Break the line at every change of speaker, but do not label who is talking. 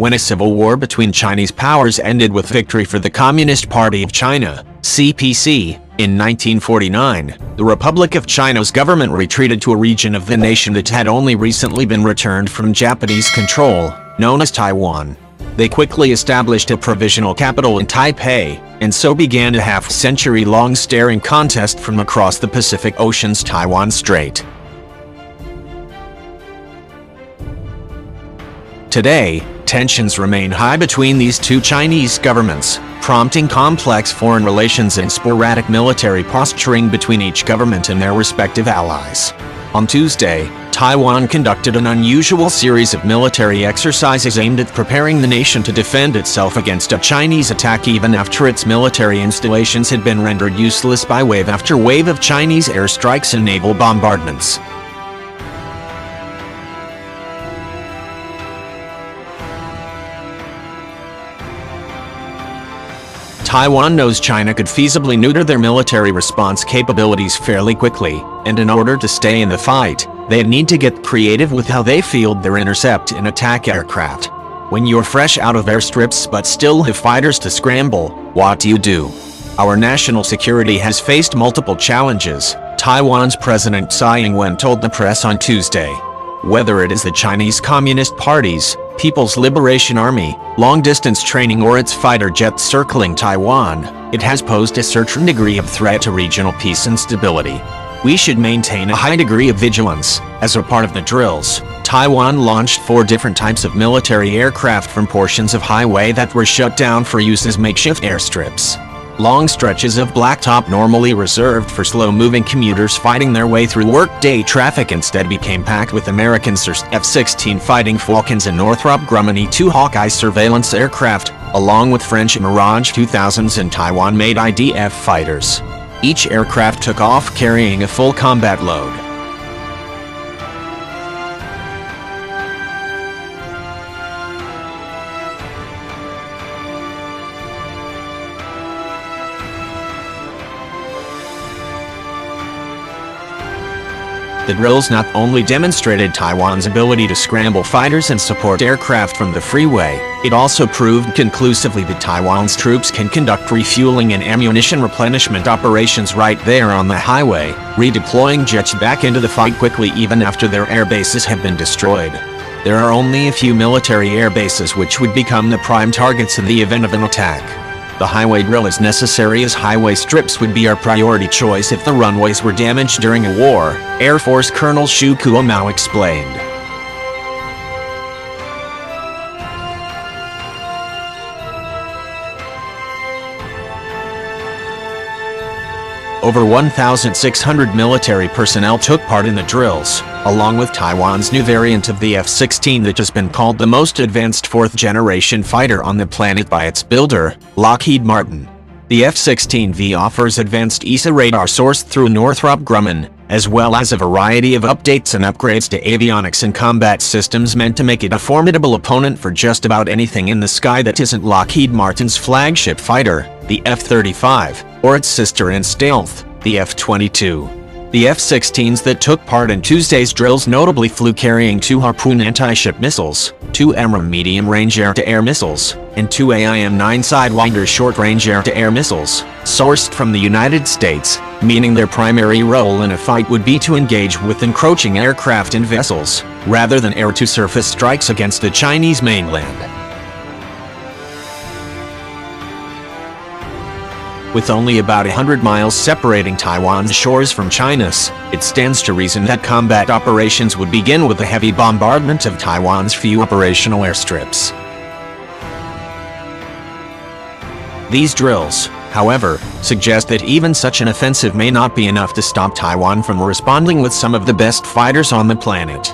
when a civil war between Chinese powers ended with victory for the Communist Party of China, CPC, in 1949, the Republic of China's government retreated to a region of the nation that had only recently been returned from Japanese control, known as Taiwan. They quickly established a provisional capital in Taipei, and so began a half-century-long staring contest from across the Pacific Ocean's Taiwan Strait. Today, tensions remain high between these two Chinese governments, prompting complex foreign relations and sporadic military posturing between each government and their respective allies. On Tuesday, Taiwan conducted an unusual series of military exercises aimed at preparing the nation to defend itself against a Chinese attack even after its military installations had been rendered useless by wave after wave of Chinese airstrikes and naval bombardments. Taiwan knows China could feasibly neuter their military response capabilities fairly quickly, and in order to stay in the fight, they need to get creative with how they field their intercept and attack aircraft. When you're fresh out of airstrips but still have fighters to scramble, what do? Our national security has faced multiple challenges, Taiwan's President Tsai Ing-wen told the press on Tuesday. Whether it is the Chinese Communist Party's People's Liberation Army, long-distance training or its fighter jets circling Taiwan, it has posed a certain degree of threat to regional peace and stability. We should maintain a high degree of vigilance. As a part of the drills, Taiwan launched 4 different types of military aircraft from portions of highway that were shut down for use as makeshift airstrips. Long stretches of blacktop normally reserved for slow-moving commuters fighting their way through workday traffic instead became packed with American F-16 Fighting Falcons and Northrop Grumman E-2 Hawkeye surveillance aircraft, along with French Mirage 2000s and Taiwan-made IDF fighters. Each aircraft took off carrying a full combat load. The drills not only demonstrated Taiwan's ability to scramble fighters and support aircraft from the freeway, it also proved conclusively that Taiwan's troops can conduct refueling and ammunition replenishment operations right there on the highway, redeploying jets back into the fight quickly even after their air bases have been destroyed. There are only a few military air bases which would become the prime targets in the event of an attack. The highway drill is necessary as highway strips would be our priority choice if the runways were damaged during a war, Air Force Colonel Shu Kuomao explained. Over 1,600 military personnel took part in the drills, along with Taiwan's new variant of the F-16 that has been called the most advanced fourth-generation fighter on the planet by its builder, Lockheed Martin. The F-16V offers advanced ESA radar sourced through Northrop Grumman, as well as a variety of updates and upgrades to avionics and combat systems meant to make it a formidable opponent for just about anything in the sky that isn't Lockheed Martin's flagship fighter, the F-35, or its sister in stealth, the F-22. The F-16s that took part in Tuesday's drills notably flew carrying 2 Harpoon anti-ship missiles, 2 AMRAAM medium-range air-to-air missiles, and 2 AIM-9 Sidewinder short-range air-to-air missiles, sourced from the United States, meaning their primary role in a fight would be to engage with encroaching aircraft and vessels, rather than air-to-surface strikes against the Chinese mainland. With only about 100 miles separating Taiwan's shores from China's, it stands to reason that combat operations would begin with a heavy bombardment of Taiwan's few operational airstrips. These drills, however, suggest that even such an offensive may not be enough to stop Taiwan from responding with some of the best fighters on the planet.